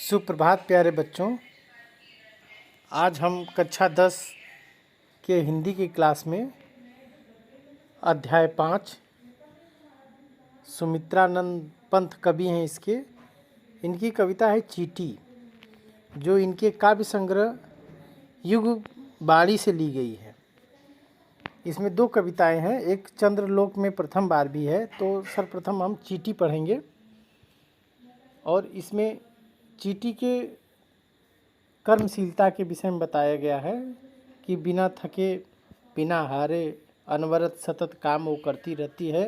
सुप्रभात प्यारे बच्चों। आज हम कक्षा 10 के हिंदी की क्लास में अध्याय 5 सुमित्रानंद पंत कवि हैं इसके। इनकी कविता है चीटी, जो इनके काव्य संग्रह युग बाड़ी से ली गई है। इसमें 2 कविताएं हैं, एक चंद्रलोक में प्रथम बार भी है। तो सर्वप्रथम हम चीटी पढ़ेंगे और इसमें चीटी के कर्मशीलता के विषय में बताया गया है कि बिना थके बिना हारे अनवरत सतत काम वो करती रहती है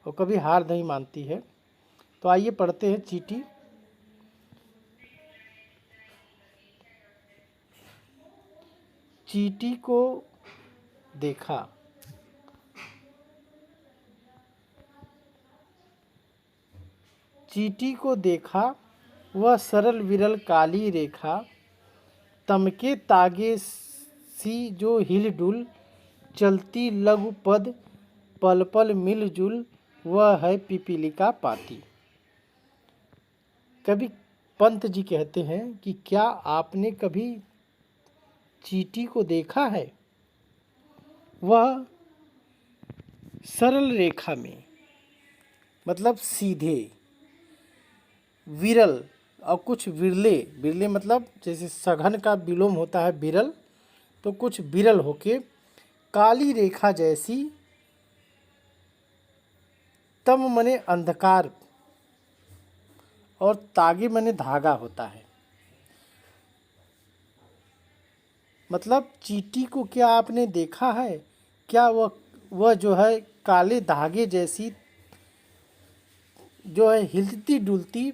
और कभी हार नहीं मानती है। तो आइए पढ़ते हैं चीटी। चीटी को देखा, चीटी को देखा वह सरल विरल काली रेखा, तमके तागे सी जो हिलडुल, चलती लघु पद पल पल मिलजुल, वह है पिपीलिका पाती। कवि पंत जी कहते हैं कि क्या आपने कभी चीटी को देखा है? वह सरल रेखा में, मतलब सीधे, विरल और कुछ विरले, विरले मतलब जैसे सघन का विलोम होता है विरल, तो कुछ विरल होके काली रेखा जैसी, तम मने अंधकार और तागे मने धागा होता है। मतलब चीटी को क्या आपने देखा है? क्या वह जो है काले धागे जैसी जो है हिलती डुलती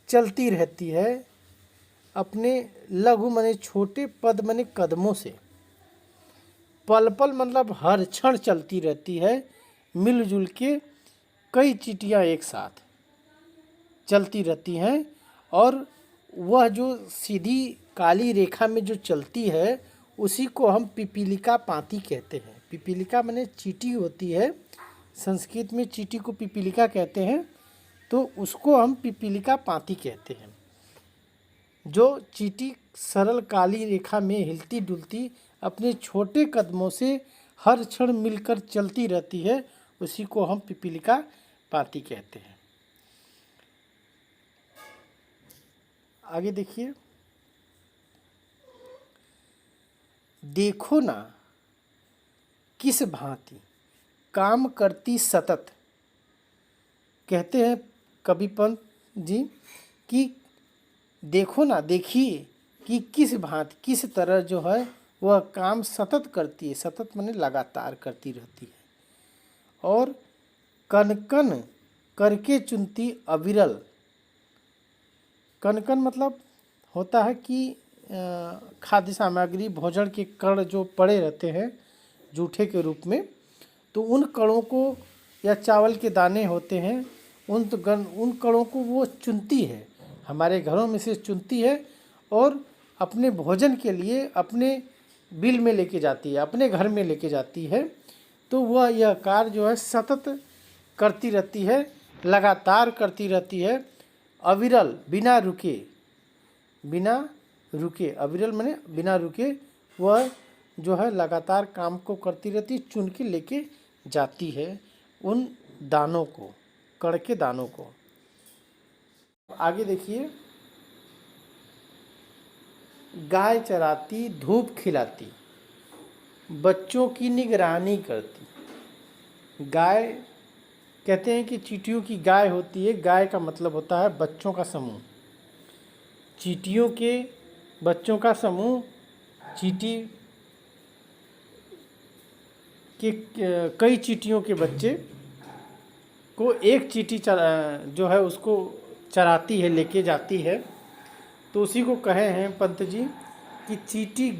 चलती रहती है अपने लघु मने छोटे पद मने कदमों से, पल पल मतलब हर क्षण चलती रहती है, मिलजुल के कई चींटियाँ एक साथ चलती रहती हैं। और वह जो सीधी काली रेखा में जो चलती है उसी को हम पिपीलिका पाती कहते हैं। पिपीलिका माने चींटी होती है, संस्कृत में चींटी को पिपीलिका कहते हैं, तो उसको हम पिपीलिका पाती कहते हैं। जो चींटी सरल काली रेखा में हिलती डुलती अपने छोटे कदमों से हर क्षण मिलकर चलती रहती है, उसी को हम पिपीलिका पाती कहते हैं। आगे देखिए, देखो ना किस भांति काम करती सतत। कहते हैं कवि पंत जी कि देखो ना, देखिए कि किस भांति, किस तरह जो है वह काम सतत करती है। सतत माने लगातार करती रहती है और कन कन करके चुनती अविरल। कन कन मतलब होता है कि खाद्य सामग्री, भोजन के कण जो पड़े रहते हैं जूठे के रूप में, तो उन कणों को, या चावल के दाने होते हैं, उन कणों को वो चुनती है, हमारे घरों में से चुनती है और अपने भोजन के लिए अपने बिल में लेके जाती है, अपने घर में लेके जाती है। तो वह यह कार्य जो है सतत करती रहती है, लगातार करती रहती है, अविरल, बिना रुके, बिना रुके, अविरल माने बिना रुके वह जो है लगातार काम को करती रहती, चुन के लेके जाती है उन दानों को, कण के दानों को। आगे देखिए, गाय चराती धूप खिलाती बच्चों की निगरानी करती। गाय कहते हैं कि चींटियों की गाय होती है। गाय का मतलब होता है बच्चों का समूह। चींटियों के बच्चों का समूह, चींटी के कई चींटियों के बच्चे को एक चींटी जो है उसको चराती है, लेके जाती है। तो उसी को कहे हैं पंत जी कि चींटी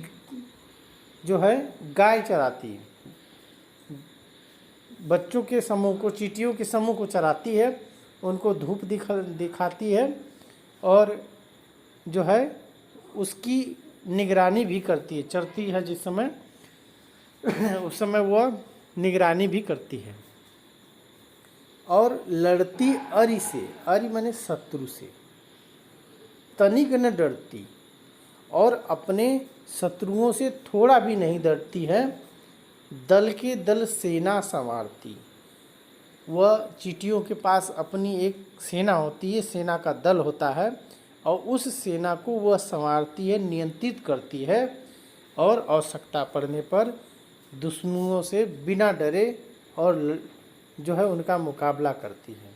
जो है गाय चराती है, बच्चों के समूह को, चींटियों के समूह को चराती है, उनको धूप दिखाती है और जो है उसकी निगरानी भी करती है। चरती है जिस समय उस समय वह निगरानी भी करती है। और लड़ती अरि से, अरि माने शत्रु से, तनिक न डरती और अपने शत्रुओं से थोड़ा भी नहीं डरती है। दल के दल सेना संवारती। वह चींटियों के पास अपनी एक सेना होती है, सेना का दल होता है, और उस सेना को वह संवारती है, नियंत्रित करती है, और आवश्यकता पड़ने पर दुश्मनों से बिना डरे और जो है उनका मुकाबला करती है।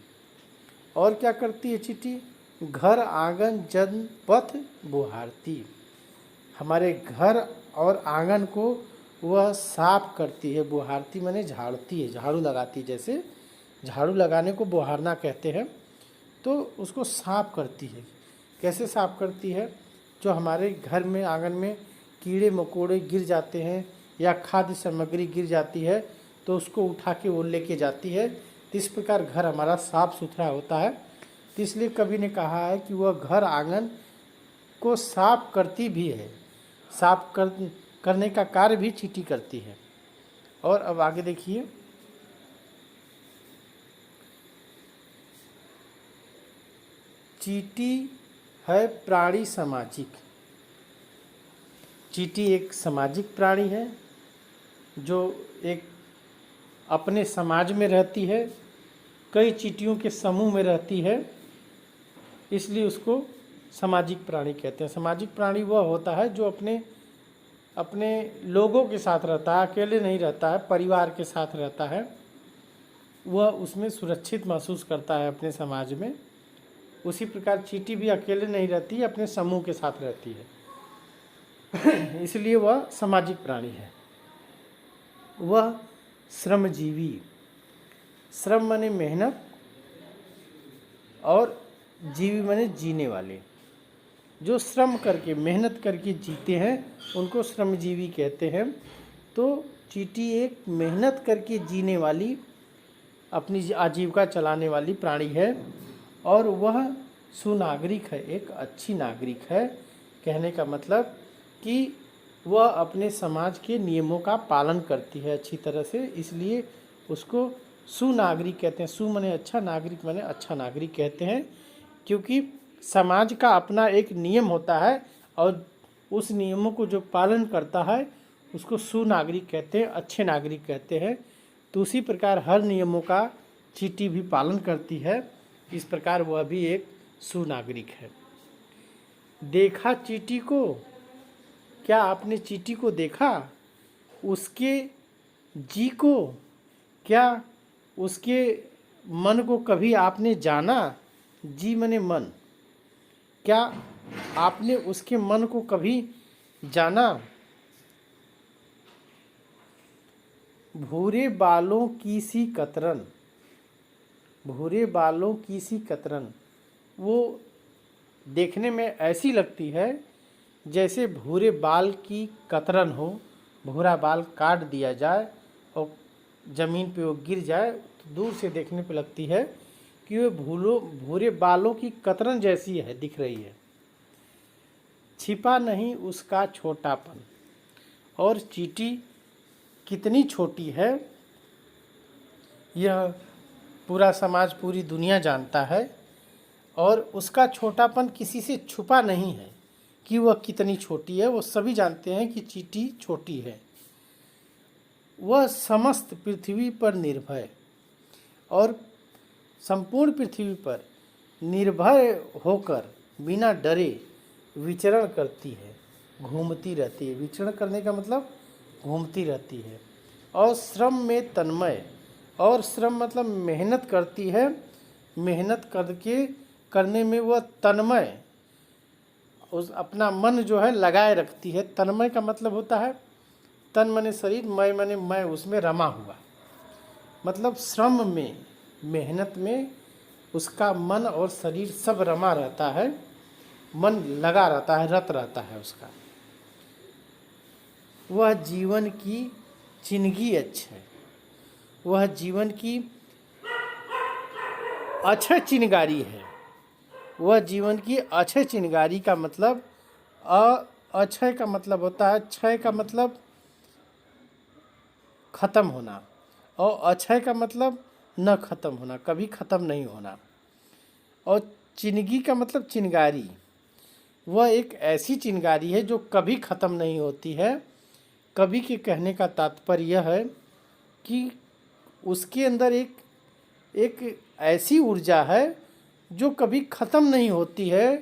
और क्या करती है चींटी? घर आंगन जनपथ बुहारती। हमारे घर और आंगन को वह साफ करती है। बुहारती माने झाड़ती है, झाड़ू लगाती है। जैसे झाड़ू लगाने को बुहारना कहते हैं। तो उसको साफ करती है। कैसे साफ करती है? जो हमारे घर में आंगन में कीड़े मकोड़े गिर जाते हैं या खाद्य सामग्री गिर जाती है तो उसको उठा के वो लेके जाती है। तो इस प्रकार घर हमारा साफ सुथरा होता है। तो इसलिए कवि ने कहा है कि वह घर आंगन को साफ करती भी है। साफ करने का कार्य भी चींटी करती है। और अब आगे देखिए, चींटी है प्राणी सामाजिक। चींटी एक सामाजिक प्राणी है जो एक अपने समाज में रहती है। कई चींटियों के समूह में रहती है, इसलिए उसको सामाजिक प्राणी कहते हैं। सामाजिक प्राणी वह होता है जो अपने अपने लोगों के साथ रहता है, अकेले नहीं रहता है, परिवार के साथ रहता है। वह उसमें सुरक्षित महसूस करता है अपने समाज में। उसी प्रकार चींटी भी अकेले नहीं रहती है, अपने समूह के साथ रहती है। इसलिए वह सामाजिक प्राणी है। वह श्रमजीवी। श्रम माने मेहनत और जीवी माने जीने वाले। जो श्रम करके मेहनत करके जीते हैं उनको श्रमजीवी कहते हैं। तो चींटी एक मेहनत करके जीने वाली, अपनी आजीविका चलाने वाली प्राणी है। और वह सुनागरिक है, एक अच्छी नागरिक है। कहने का मतलब कि वह अपने समाज के नियमों का पालन करती है अच्छी तरह से, इसलिए उसको सुनागरिक कहते हैं। सु माने अच्छा, नागरिक माने अच्छा नागरिक कहते हैं। क्योंकि समाज का अपना एक नियम होता है और उस नियमों को जो पालन करता है उसको सुनागरिक कहते हैं, अच्छे नागरिक कहते हैं। तो उसी प्रकार हर नियमों का चींटी भी पालन करती है। इस प्रकार वह भी एक सुनागरिक है। देखा चींटी को? क्या आपने चींटी को देखा? उसके जी को? क्या उसके मन को कभी आपने जाना? जी माने मन। क्या आपने उसके मन को कभी जाना? भूरे बालों की सी कतरन। भूरे बालों की सी कतरन, वो देखने में ऐसी लगती है जैसे भूरे बाल की कतरन हो। भूरा बाल काट दिया जाए और ज़मीन पे वो गिर जाए तो दूर से देखने पे लगती है कि वो भूरे बालों की कतरन जैसी है, दिख रही है। छिपा नहीं उसका छोटापन। और चींटी कितनी छोटी है यह पूरा समाज, पूरी दुनिया जानता है। और उसका छोटापन किसी से छुपा नहीं है कि वह कितनी छोटी है। वो सभी जानते हैं कि चींटी छोटी है। वह समस्त पृथ्वी पर निर्भय और संपूर्ण पृथ्वी पर निर्भय होकर बिना डरे विचरण करती है, घूमती रहती है। विचरण करने का मतलब घूमती रहती है। और श्रम में तन्मय। और श्रम मतलब मेहनत करती है। मेहनत करने में वह तन्मय, उस अपना मन जो है लगाए रखती है। तन्मय का मतलब होता है, तन माने शरीर, मय माने मैं उसमें रमा हुआ। मतलब श्रम में, मेहनत में उसका मन और शरीर सब रमा रहता है, मन लगा रहता है, रत रहता है उसका। वह जीवन की चिंगी अच्छे। वह जीवन की अच्छे चिनगारी है। वह जीवन की अच्छे चिनगारी का मतलब अक्षय का मतलब होता है, क्षय का मतलब ख़त्म होना, और अक्षय का मतलब न ख़त्म होना, कभी ख़त्म नहीं होना। और चिनगी का मतलब चिनगारी। वह एक ऐसी चिंगारी है जो कभी ख़त्म नहीं होती है। कवि के कहने का तात्पर्य यह है कि उसके अंदर एक ऐसी ऊर्जा है जो कभी ख़त्म नहीं होती है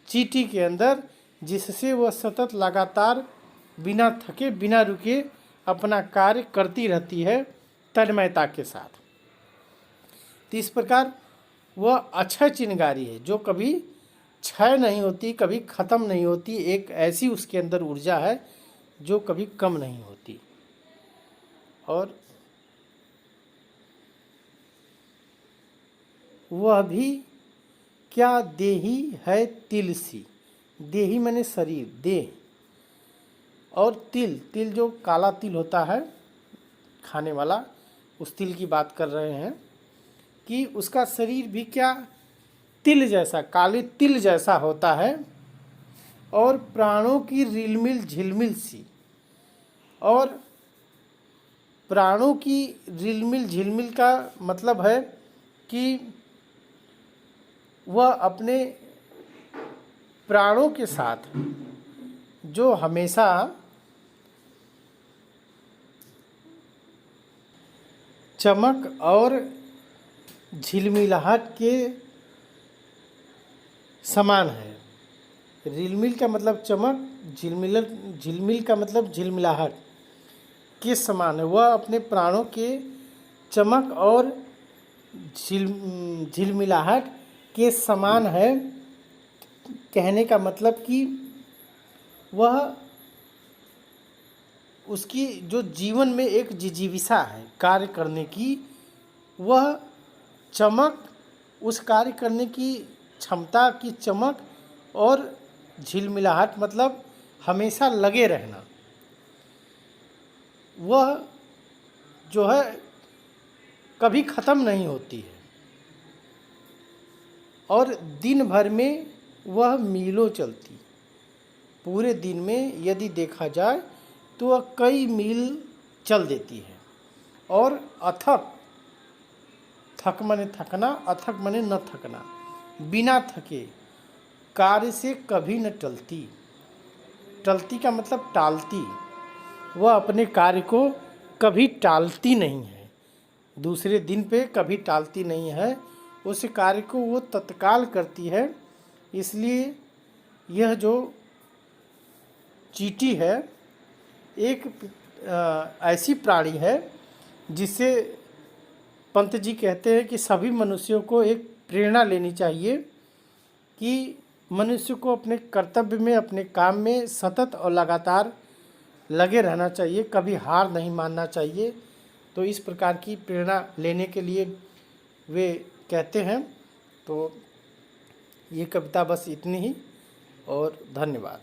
चींटी के अंदर, जिससे वह सतत लगातार बिना थके बिना रुके अपना कार्य करती रहती है तन्मयता के साथ। तो इस प्रकार वह अक्षय चिंगारी है जो कभी क्षय नहीं होती, कभी ख़त्म नहीं होती। एक ऐसी उसके अंदर ऊर्जा है जो कभी कम नहीं होती। और वह भी क्या देही है तिल सी। देही माने शरीर, देह, और तिल, तिल जो काला तिल होता है खाने वाला, उस तिल की बात कर रहे हैं कि उसका शरीर भी क्या तिल जैसा, काले तिल जैसा होता है। और प्राणों की रिलमिल झिलमिल सी। और प्राणों की रिलमिल झिलमिल का मतलब है कि वह अपने प्राणों के साथ जो हमेशा चमक और झिलमिलाहट के समान है। रिलमिल का मतलब चमक, झिलमिल का मतलब झिलमिलाहट के समान है। वह अपने प्राणों के चमक और झिलमिलाहट के समान है। कहने का मतलब कि वह उसकी जो जीवन में एक जिजीविषा है कार्य करने की, वह चमक, उस कार्य करने की क्षमता की चमक और झिलमिलाहट मतलब हमेशा लगे रहना, वह जो है कभी ख़त्म नहीं होती है। और दिन भर में वह मीलों चलती। पूरे दिन में यदि देखा जाए तो वह कई मील चल देती है। और अथक, थक माने थकना, अथक माने न थकना, बिना थके कार्य से कभी न टलती। टलती का मतलब टालती। वह अपने कार्य को कभी टालती नहीं है, दूसरे दिन पे कभी टालती नहीं है। उस कार्य को वो तत्काल करती है। इसलिए यह जो चींटी है एक ऐसी प्राणी है जिससे पंत जी कहते हैं कि सभी मनुष्यों को एक प्रेरणा लेनी चाहिए कि मनुष्य को अपने कर्तव्य में, अपने काम में सतत और लगातार लगे रहना चाहिए, कभी हार नहीं मानना चाहिए। तो इस प्रकार की प्रेरणा लेने के लिए वे कहते हैं। तो ये कविता बस इतनी ही, और धन्यवाद।